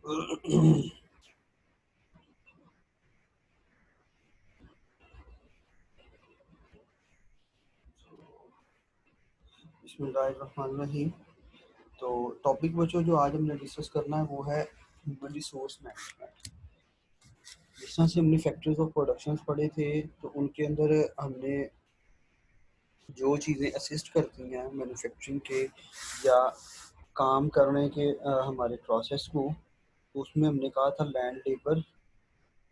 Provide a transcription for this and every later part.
बिस्मिल्लाहिर्रहमानिर्रहीम। तो टॉपिक बच्चों जो आज हमने डिस्कस करना है वो है ह्यूमन रिसोर्स मैनेजमेंट। जिस तरह से हमने फैक्टरीज ऑफ प्रोडक्शन पढ़े थे तो उनके अंदर हमने जो चीज़ें असिस्ट करती हैं मैन्युफैक्चरिंग के या काम करने के हमारे प्रोसेस को, तो उसमें हमने कहा था लैंड, लेबर,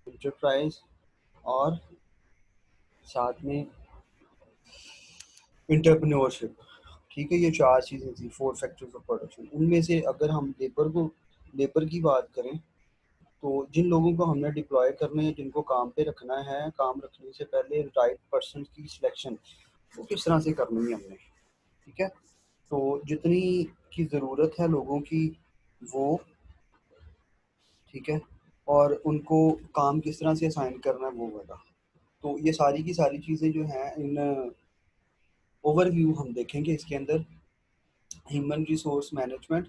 इंटरप्राइज और साथ में एंटरप्रेन्योरशिप। ठीक है, ये चार चीज़ें थी, फोर फैक्टर्स ऑफ प्रोडक्शन। उनमें से अगर हम लेबर की बात करें तो जिन लोगों को हमने डिप्लॉय करना है, जिनको काम पे रखना है, काम रखने से पहले राइट पर्सन की सिलेक्शन वो किस तरह से करनी है हमने। ठीक है, तो जितनी की ज़रूरत है लोगों की वो, ठीक है, और उनको काम किस तरह से असाइन करना है वो वाला। तो ये सारी की सारी चीज़ें जो हैं इन ओवरव्यू हम देखेंगे इसके अंदर। ह्यूमन रिसोर्स मैनेजमेंट,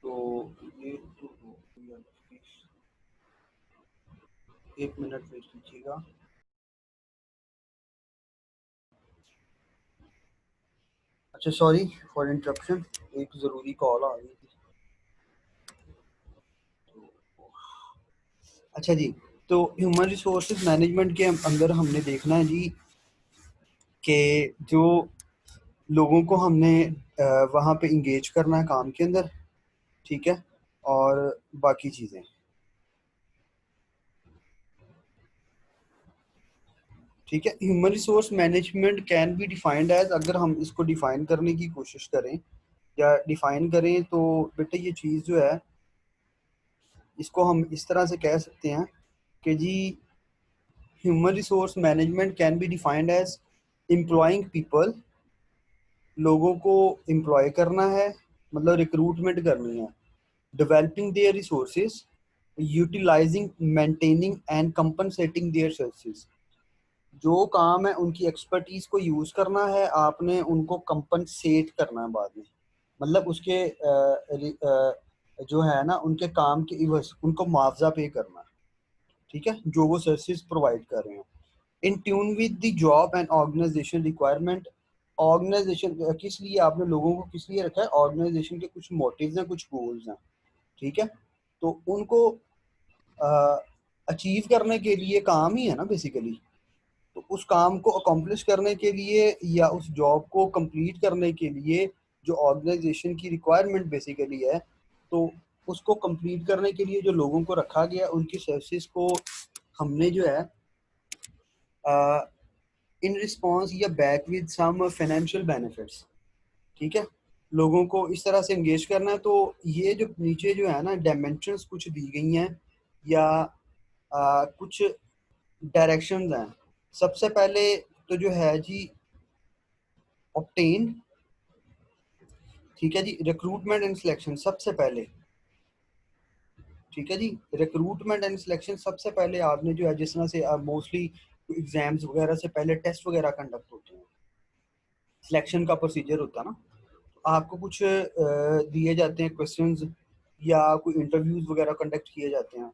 तो ये एक मिनट वेट कीजिएगा। अच्छा, सॉरी फॉर इंटरप्शन, एक ज़रूरी कॉल आ गई थी। अच्छा जी, तो ह्यूमन रिसोर्स मैनेजमेंट के अंदर हमने देखना है जी कि जो लोगों को हमने वहाँ पे इंगेज करना है काम के अंदर, ठीक है, और बाकी चीज़ें। ठीक है, human resource management can be defined as, अगर हम इसको डिफाइन करने की कोशिश करें या डिफाइन करें तो बेटा ये चीज़ जो है इसको हम इस तरह से कह सकते हैं कि जी human resource management can be defined as employing people, लोगों को एम्प्लॉय करना है, मतलब रिक्रूटमेंट करनी है, developing their resources, utilising, maintaining and compensating their services. जो काम है उनकी एक्सपर्टीज को यूज करना है, आपने उनको कंपनसेट करना है बाद में, मतलब उसके जो है ना उनके काम के इवज उनको मुआवजा पे करना है। ठीक है, जो वो सर्विसेज प्रोवाइड कर रहे हैं, in tune with the job and organisation requirement. Organisation किस लिए आपने लोगों को किस लिए रखा है, ऑर्गेनाइजेशन के कुछ मोटिव्स हैं, कुछ गोल्स हैं। ठीक है, तो उनको अचीव करने के लिए काम ही है ना बेसिकली। तो उस काम को अकम्प्लिश करने के लिए या उस जॉब को कंप्लीट करने के लिए जो ऑर्गेनाइजेशन की रिक्वायरमेंट बेसिकली है, तो उसको कंप्लीट करने के लिए जो लोगों को रखा गया उनकी सर्विसेज को हमने जो है इन रिस्पॉन्स या back with some financial benefits. ठीक है, लोगों को इस तरह से एंगेज करना है। तो ये जो नीचे जो है ना डायमेंशंस कुछ दी गई हैं या कुछ डायरेक्शंस हैं। सबसे पहले तो जो है जी ऑब्टेन, ठीक है जी, रिक्रूटमेंट एंड सिलेक्शन सबसे पहले। ठीक है जी, रिक्रूटमेंट एंड सिलेक्शन सबसे पहले आपने जो है, जिस तरह से मोस्टली एग्जाम्स वगैरह से पहले टेस्ट वगैरह कंडक्ट होते हैं, सिलेक्शन का प्रोसीजर होता है ना, तो आपको कुछ दिए जाते हैं क्वेश्चंस या कोई इंटरव्यूज वगैरह कंडक्ट किए जाते हैं।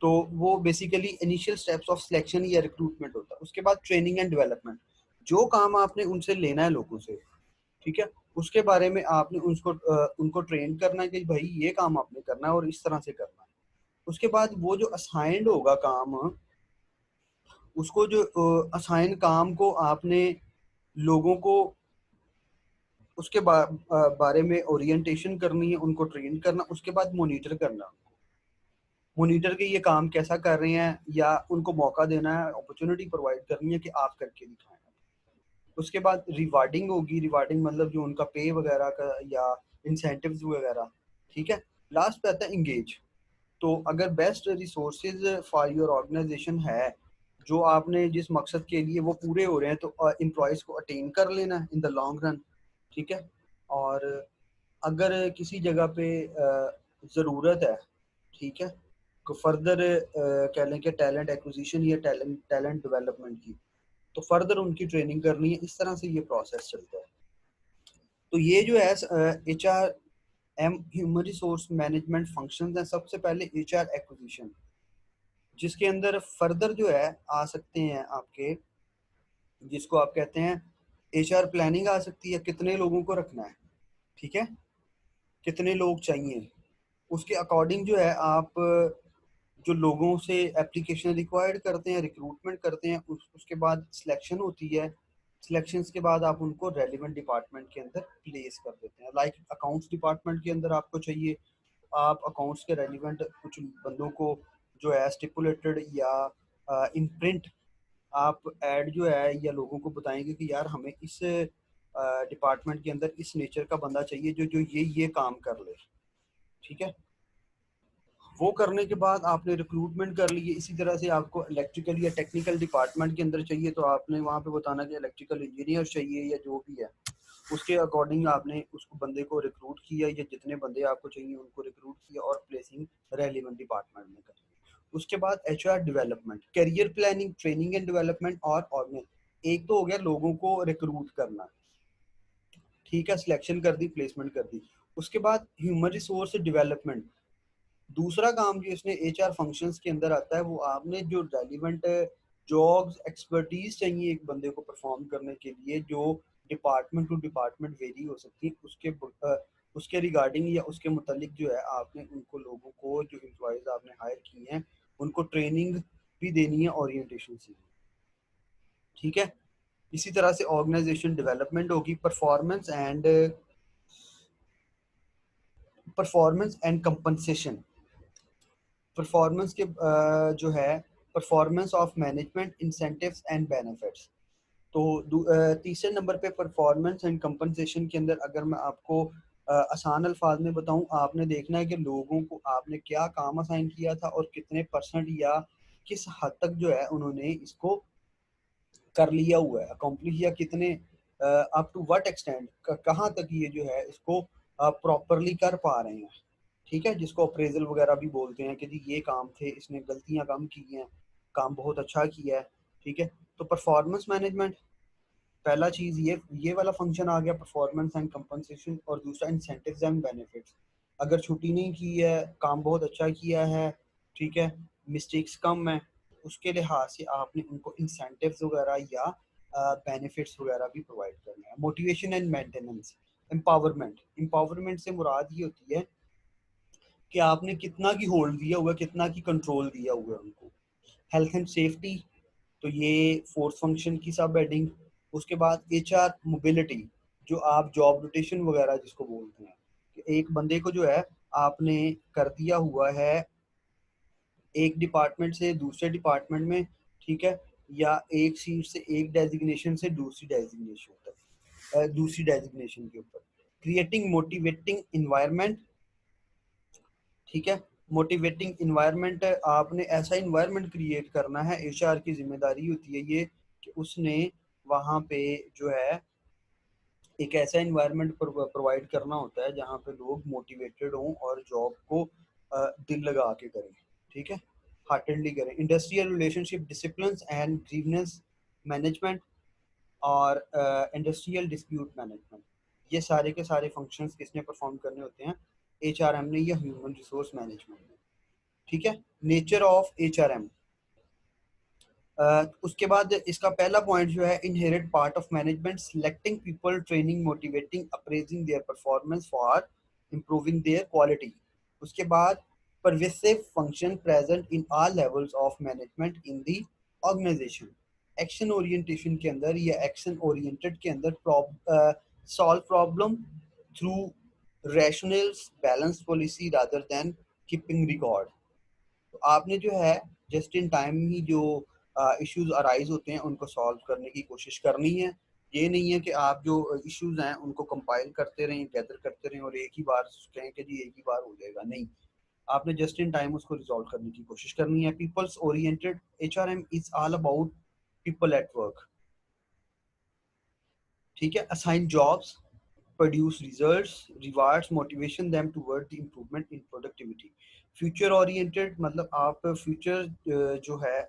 तो वो basically initial steps of selection या रिक्रूटमेंट होता है। उसके बाद ट्रेनिंग एंड डेवलपमेंट, जो काम आपने उनसे लेना है लोगों से, ठीक है, उसके बारे में आपने उनको ट्रेन करना है कि भाई ये काम आपने करना है और इस तरह से करना है। उसके बाद वो जो असाइंड होगा काम, उसको जो असाइन काम को आपने लोगों को उसके बारे में ओरिएंटेशन करनी है, उनको ट्रेन करना, उसके बाद मॉनिटर करना, मॉनिटर के ये काम कैसा कर रहे हैं या उनको मौका देना है, अपॉर्चुनिटी प्रोवाइड करनी है कि आप करके दिखाएं। उसके बाद रिवार्डिंग होगी, रिवार्डिंग मतलब जो उनका पे वगैरह का या इंसेंटिव्स वगैरह। ठीक है, लास्ट पे आता है इंगेज। तो अगर best resources for your organisation है, जो आपने जिस मकसद के लिए वो पूरे हो रहे हैं, तो एम्प्लॉयज़ को अटेन कर लेना है इन द लॉन्ग रन। ठीक है, और अगर किसी जगह पे ज़रूरत है, ठीक है, को फर्दर कह लें कि टैलेंट एक्विजिशन या टैलेंट टैलेंट डेवलपमेंट की, तो फर्दर उनकी ट्रेनिंग करनी है। इस तरह से ये प्रोसेस चलता है। तो ये जो है HR am human resource management functions हैं सबसे पहले एचआर एक्विजिशन, जिसके अंदर फर्दर जो है आ सकते हैं आपके, जिसको आप कहते हैं एचआर प्लानिंग आ सकती है, कितने लोगों को रखना है, ठीक है, कितने लोग चाहिए, उसके अकॉर्डिंग जो है आप जो लोगों से एप्लीकेशन रिक्वायर्ड करते हैं, रिक्रूटमेंट करते हैं, उसके बाद सिलेक्शन होती है, सिलेक्शंस के बाद आप उनको रेलिवेंट डिपार्टमेंट के अंदर प्लेस कर देते हैं। लाइक अकाउंट्स डिपार्टमेंट के अंदर आपको चाहिए, आप अकाउंट्स के रेलिवेंट कुछ बंदों को जो है स्टिपुलेटेड या इन प्रिंट आप ऐड जो है या लोगों को बताएंगे कि यार हमें इस डिपार्टमेंट के अंदर इस नेचर का बंदा चाहिए जो जो ये काम कर ले, ठीक है। वो करने के बाद आपने रिक्रूटमेंट कर लिए। इसी तरह से आपको इलेक्ट्रिकल या टेक्निकल डिपार्टमेंट के अंदर चाहिए तो आपने वहाँ पे बताना कि इलेक्ट्रिकल इंजीनियर चाहिए या जो भी है, उसके अकॉर्डिंग आपने उसको बंदे को रिक्रूट किया या जितने बंदे आपको चाहिए उनको रिक्रूट किया और प्लेसिंग रेलिवेंट डिपार्टमेंट में करी। उसके बाद HR development, career planning, training and development और ऑर्गेनाइज। एक तो हो गया लोगों को रिक्रूट करना, ठीक है, सिलेक्शन कर दी, प्लेसमेंट कर दी। उसके बाद ह्यूमन रिसोर्स डेवलपमेंट, दूसरा काम जो इसने एचआर फंक्शंस के अंदर आता है, वो आपने जो रेलिवेंट जॉब्स एक्सपर्टीज चाहिए एक बंदे को परफॉर्म करने के लिए, जो डिपार्टमेंट टू डिपार्टमेंट वेरी हो सकती है, उसके रिगार्डिंग या उसके मुतालिक जो है आपने उनको लोगों को जो एम्प्लॉयज आपने हायर किए हैं उनको ट्रेनिंग भी देनी है, ओरिएंटेशन से, ठीक है। इसी तरह से ऑर्गेनाइजेशन डेवलपमेंट होगी, परफॉर्मेंस एंड कंपनसेशन, परफॉर्मेंस के जो है performance of management incentives and benefits. तो तीसरे नंबर पे परफॉर्मेंस एंड कंपनसेशन के अंदर अगर मैं आपको आसान अल्फाज में बताऊं, आपने देखना है कि लोगों को आपने क्या काम असाइन किया था और कितने परसेंट या किस हद तक जो है उन्होंने इसको कर लिया हुआ है अकम्प्लिश, या कितने अप टू व्हाट एक्सटेंट, कहाँ तक ये जो है इसको प्रॉपरली कर पा रहे हैं, ठीक है, जिसको अप्रेजल वगैरह भी बोलते हैं कि जी ये काम थे, इसने गलतियां कम की हैं, काम बहुत अच्छा किया है, ठीक है। तो परफॉर्मेंस मैनेजमेंट पहला चीज, ये वाला फंक्शन आ गया, परफॉर्मेंस एंड कंपनसेशन, और दूसरा इंसेंटिव्स एंड बेनिफिट्स। अगर छुट्टी नहीं की है, काम बहुत अच्छा किया है, ठीक है, मिस्टेक्स कम है, उसके लिहाज से आपने उनको इंसेंटिव्स वगैरह या बेनिफिट्स वगैरह भी प्रोवाइड करना है। Motivation and maintenance, empowerment, empowerment से मुराद ये होती है कि आपने कितना की होल्ड दिया हुआ है, कितना की कंट्रोल दिया हुआ है उनको। हेल्थ एंड सेफ्टी, तो ये फोर्थ फंक्शन की सब हेडिंग। उसके बाद एचआर मोबिलिटी, जो आप जॉब रोटेशन वगैरह जिसको बोलते हैं, कि एक बंदे को जो है आपने कर दिया हुआ है एक डिपार्टमेंट से दूसरे डिपार्टमेंट में, ठीक है, या एक सीट से एक डेजिग्नेशन से दूसरी डेजिग्नेशन तक, दूसरी डेजिग्नेशन के ऊपर। क्रिएटिंग मोटिवेटिंग इन्वायरमेंट, ठीक है, मोटिवेटिंग इन्वायरमेंट, आपने ऐसा इन्वायरमेंट क्रिएट करना है, एचआर की जिम्मेदारी होती है ये कि उसने वहाँ पे जो है एक ऐसा इन्वायरमेंट प्रोवाइड करना होता है जहाँ पे लोग मोटिवेटेड हों और जॉब को दिल लगा के करें, ठीक है, हार्टेडली करें। Industrial relationship, discipline and ग्रीवनेंस management, और इंडस्ट्रियल डिस्प्यूट मैनेजमेंट, ये सारे के सारे फंक्शंस किसने परफॉर्म करने होते हैं, एचआरएम ने या ह्यूमन रिसोर्स मैनेजमेंट ने, ठीक है। नेचर ऑफ एचआरएम, उसके बाद इसका पहला पॉइंट जो है, inherent part of management, selecting people, training, motivating, appraising their performance for improving their quality. उसके बाद pervasive function present in all levels of management in the organisation. Action orientation के अंदर या एक्शन ओरिएंटेड के अंदर solve problem through rationals balance policy rather than keeping record. तो आपने जो है जस्ट इन टाइम ही जो इश्यूज अराइज होते हैं उनको सॉल्व करने की कोशिश करनी है। ये नहीं है कि आप जो इश्यूज हैं उनको कंपाइल करते रहें, गैदर करते रहें और एक ही बार कहें कि जी एक ही बार हो जाएगा, नहीं, आपने जस्ट इन टाइम उसको रिजॉल्व करने की कोशिश करनी है। Peoples oriented HRM is all about people at work, ठीक है, assign jobs, produce results, rewards, motivation them toward the improvement in productivity. Future oriented मतलब आप फ्यूचर जो है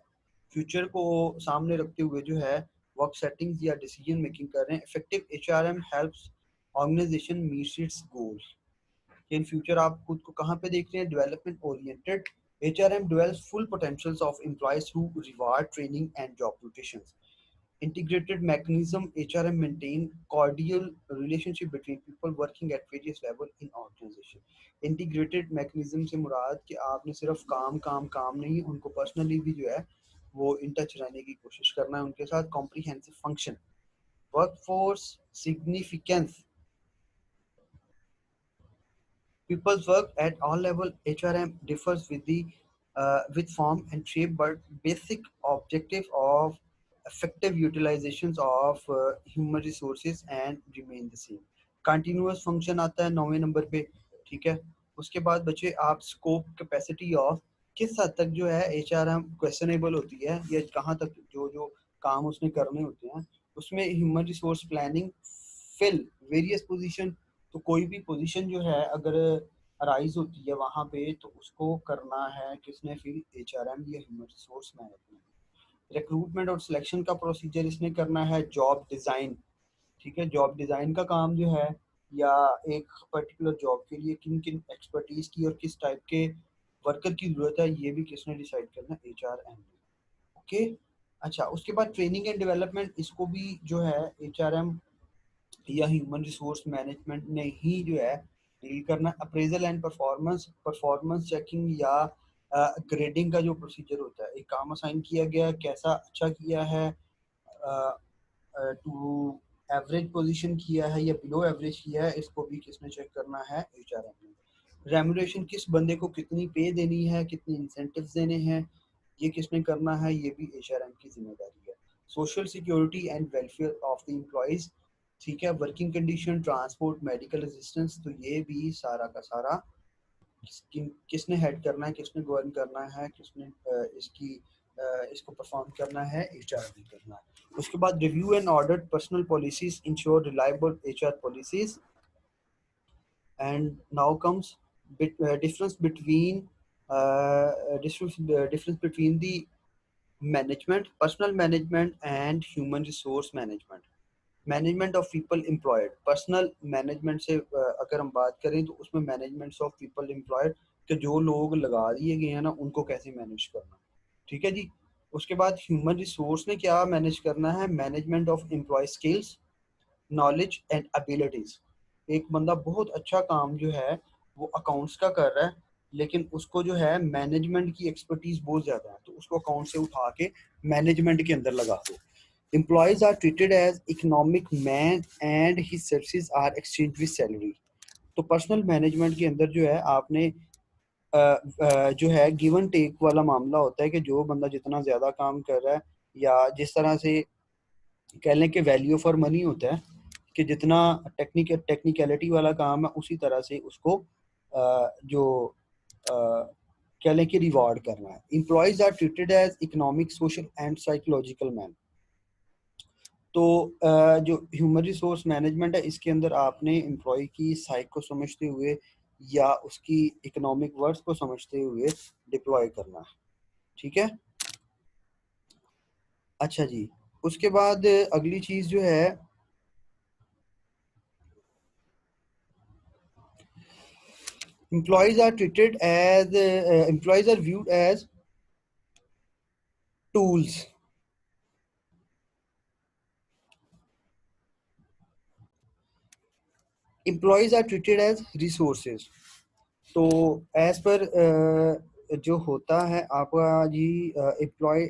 फ्यूचर को सामने रखते हुए जो है वर्क सेटिंग्स या डिसीजन मेकिंग कर रहे हैं। Effective HRM helps organisation meets its goals, कि इन फ्यूचर आप खुद को कहाँ पे देख रहे हैं, development oriented HRM develops full potentials of employees through reward training and job rotations. Integrated mechanism HRM maintain cordial relationship between people working at various level in organization. Integrated mechanism से मुराद कि आपने सिर्फ काम नहीं, उनको पर्सनली भी जो है वो इन टच रहने की कोशिश करना है उनके साथ. Comprehensive function, workforce significance, people's work at all level. HRM differs with form and shape, but basic objective of effective utilizations of human resources and remain the same. Continuous function आता है 9वें number पे. ठीक है, उसके बाद बचे आप scope capacity of, किस हद तक जो है HRM क्वेश्चनेबल होती है या कहाँ तक जो जो काम उसने करने होते हैं उसमें human resource planning fill various position. तो कोई भी पोजीशन जो है अगर अराइज होती है वहाँ पे तो उसको करना है किसने, फिर HRM या ह्यूमन रिसोर्स मैनेजमेंट. रिक्रूटमेंट और सिलेक्शन का प्रोसीजर इसने करना है. जॉब डिज़ाइन, ठीक है, जॉब डिज़ाइन का काम जो है या एक पर्टिकुलर जॉब के लिए किन किन एक्सपर्टीज की और किस टाइप के वर्कर की ज़रूरत है ये भी किसने डिसाइड करना है, HRM. ओके. अच्छा, उसके बाद ट्रेनिंग एंड डेवलपमेंट, इसको भी जो है HRM या ह्यूमन रिसोर्स मैनेजमेंट ने ही जो है डील करना. Appraisal and performance, performance checking या ग्रेडिंग का जो प्रोसीजर होता है, एक काम असाइन किया गया कैसा अच्छा किया है, टू एवरेज पोजीशन किया है या बिलो एवरेज किया है, इसको भी किसने चेक करना है, HRM ने. रेम्यूनरेशन, किस बंदे को कितनी पे देनी है, कितने इंसेंटिव्स देने हैं, ये किसने करना है, ये भी HRM की जिम्मेदारी है. Social security and welfare of the employees, ठीक है, working condition, transport, medical assistance, तो ये भी सारा का सारा किसने हेड करना है, किसने गवर्न करना है, किसने इसको परफॉर्म करना है, HRM ने करना है. उसके बाद review and audit personal policies, ensure reliable HR policies. And now comes difference between difference between the management, personal management and human resource management. Management of people employed, personal management से अगर हम बात करें तो उसमें मैनेजमेंट ऑफ पीपल एम्प्लॉयड के जो लोग लगा दिए गए हैं ना उनको कैसे मैनेज करना. ठीक है जी. उसके बाद ह्यूमन रिसोर्स ने क्या मैनेज करना है, management of employee skills, knowledge and abilities. एक बंदा बहुत अच्छा काम जो है वो अकाउंट्स का कर रहा है लेकिन उसको जो है मैनेजमेंट की एक्सपर्टीज बहुत ज्यादा है तो उसको अकाउंट से उठा के मैनेजमेंट के अंदर लगा दो. Employees are treated as economic man and his services are exchanged with salary. तो पर्सनल मैनेजमेंट के अंदर जो है आपने जो है गिव एंड टेक वाला मामला होता है कि जो बंदा जितना ज़्यादा काम कर रहा है या जिस तरह से कह लें कि वैल्यू फॉर मनी होता है कि जितना टेक्निकलिटी वाला काम है उसी तरह से उसको जो कह लें कि रिवॉर्ड करना है. Employees are treated as economic, social and psychological man. तो जो ह्यूमन रिसोर्स मैनेजमेंट है इसके अंदर आपने एम्प्लॉय की साइक को समझते हुए या उसकी इकोनॉमिक वर्ड्स को समझते हुए डिप्लॉय करना है. ठीक है. अच्छा जी, उसके बाद अगली चीज जो है employees are treated as employees are viewed as tools. Employees are treated as resources. तो एज पर जो होता है आपका जी एम्प्लॉय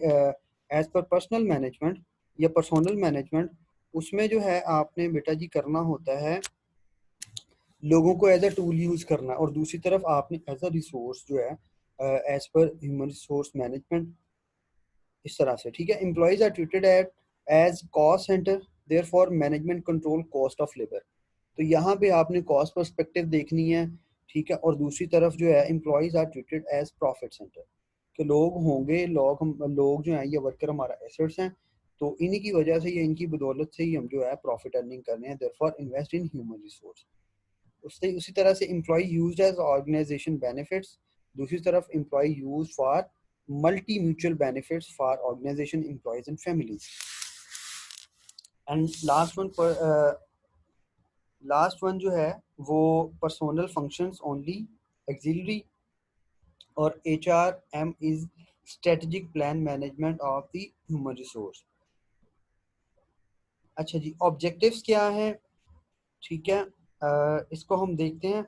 एज पर पर्सनल मैनेजमेंट या पर्सोनल मैनेजमेंट, उसमें जो है आपने बेटा जी करना होता है लोगों को एज अ टूल यूज करना और दूसरी तरफ आपने एज अ रिसोर्स जो है as per human resource management इस तरह से. ठीक है. Employees are treated as cost centre, therefore management control cost of labour. तो यहाँ पे आपने कॉस्ट पर्सपेक्टिव देखनी है. ठीक है. और दूसरी तरफ जो है employees are treated as profit centre कि लोग होंगे, लोग जो हैं ये वर्कर हमारा एसेट्स हैं तो इन्हीं की वजह से या इनकी बदौलत से ही हम जो है प्रॉफिट अर्निंग कर रहे हैं, therefore invest in human resource. उसी तरह से employee used as organisation benefits, दूसरी तरफ employee use for multi mutual benefits for organisation, employees and families. And last one last one जो है वो पर्सोनल फंक्शंस ओनली एक्सिलरी, और HRM is strategic plan management of the human resource. अच्छा जी, objectives क्या हैं? ठीक है, इसको हम देखते हैं।